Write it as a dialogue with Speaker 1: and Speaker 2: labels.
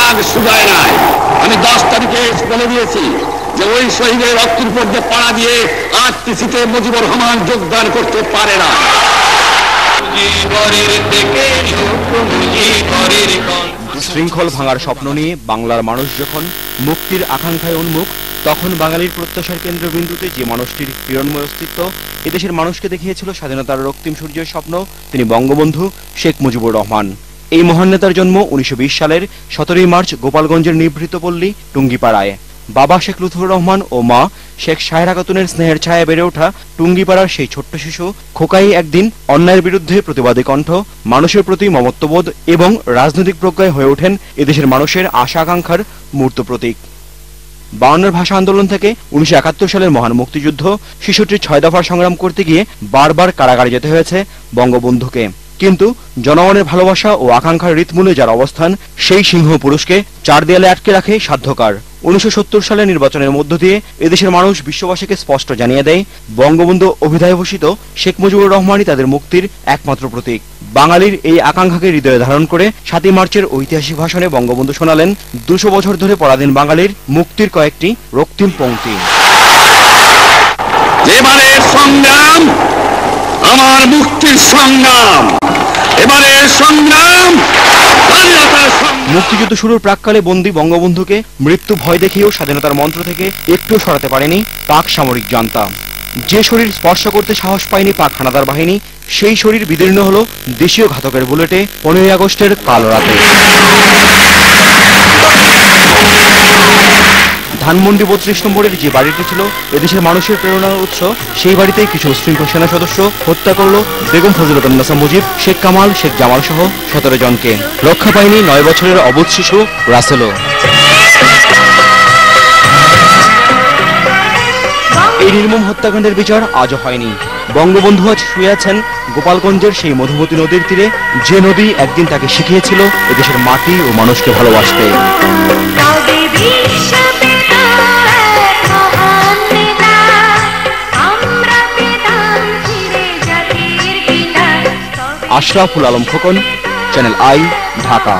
Speaker 1: রাগ শুধায় নাই। আমি 10 তারিখে বলে দিয়েছি যে ওই শহীদের রক্তের উপর যে পাড়া দিয়ে আরটিসিতে মুজিবুর রহমান যোগদান করতে পারে না।
Speaker 2: শৃঙ্খল ভাঙার স্বপ্ন নিয়ে বাংলার মানুষ যখন মুক্তির আকাঙ্ক্ষায় উন্মুখ, তখন বাঙালির প্রত্যাশার কেন্দ্রবিন্দুতে যে মানুষটির কিরণময় অস্তিত্ব এদেশের মানুষকে দেখিয়েছিল স্বাধীনতার রক্তিম সূর্যের স্বপ্ন, তিনি বঙ্গবন্ধু শেখ মুজিবুর রহমান। এই মহান নেতার জন্ম 1920 সালের 17 মার্চ গোপালগঞ্জের নিভৃত পল্লী টুঙ্গিপাড়ায়। বাবা শেখ লুৎফর রহমান ও মা শেখ সাহেরা খাতুনের স্নেহের ছায়া বেড়ে ওঠা টুঙ্গিপাড়ার সেই ছোট্ট শিশু খোকাই একদিন অন্যায়ের বিরুদ্ধে প্রতিবাদী কণ্ঠ, মানুষের প্রতি মমত্ববোধ এবং রাজনৈতিক প্রজ্ঞায় হয়ে ওঠেন এদেশের মানুষের আশা আকাঙ্ক্ষার মূর্ত প্রতীক। 52 ভাষা আন্দোলন থেকে 1971 সালের মহান মুক্তিযুদ্ধ, শিশুটির 6 দফার সংগ্রাম করতে গিয়ে বারবার কারাগারে যেতে হয়েছে বঙ্গবন্ধুকে। কিন্তু জনগণের ভালোবাসা ও আকাঙ্ক্ষার হৃৎমূলে যার অবস্থান, সেই সিংহ পুরুষকে 4 দেয়ালে আটকে রাখে সাধ্যকার। 1970 সালের নির্বাচনের মধ্য দিয়ে এদেশের মানুষ বিশ্ববাসীকে স্পষ্ট জানিয়ে দেয়, বঙ্গবন্ধু অভিধায় ভূষিত শেখ মুজিবুর রহমানই তাদের মুক্তির একমাত্র প্রতীক। বাঙালির এই আকাঙ্ক্ষাকে হৃদয়ে ধারণ করে 7 মার্চের ঐতিহাসিক ভাষণে বঙ্গবন্ধু শোনালেন 200 বছর ধরে পরাধীন বাঙালির মুক্তির কয়েকটি রক্তিম পংক্তি।
Speaker 1: এবারের সংগ্রাম আমার মুক্তির সংগ্রাম, এবারের সংগ্রাম
Speaker 2: মুক্তিযুদ্ধ শুরুর প্রাককালে বন্দী বঙ্গবন্ধুকে মৃত্যু ভয় দেখিয়েও স্বাধীনতার মন্ত্র থেকে একটু সরাতে পারেনি পাক সামরিক জান্তা। যে শরীর স্পর্শ করতে সাহস পায়নি পাক হানাদার বাহিনী, সেই শরীর বিদীর্ণ হলো দেশীয় ঘাতকের বুলেটে 15 আগস্টের কাল রাতে। ধানমন্ডি 32 নম্বরের যে বাড়িটি ছিল এদেশের মানুষের প্রেরণার উৎস, সেই বাড়িতেই কিছু উশৃঙ্খল সেনা সদস্য হত্যা করল বেগম ফজিলাতুন্নেসা মুজিব, শেখ কামাল, শেখ জামাল সহ 17 জনকে। রক্ষা পায়নি 9 বছরের অবুঝ শিশু রাসেলও। এই নির্মম হত্যাকাণ্ডের বিচার আজও হয়নি। বঙ্গবন্ধু আজ শুয়ে আছেন গোপালগঞ্জের সেই মধুমতি নদীর তীরে, যে নদী একদিন তাকে শিখিয়েছিল এদেশের মাটি ও মানুষকে ভালোবাসতে। Ashraful Alam Khokon, channel I, Dhaka.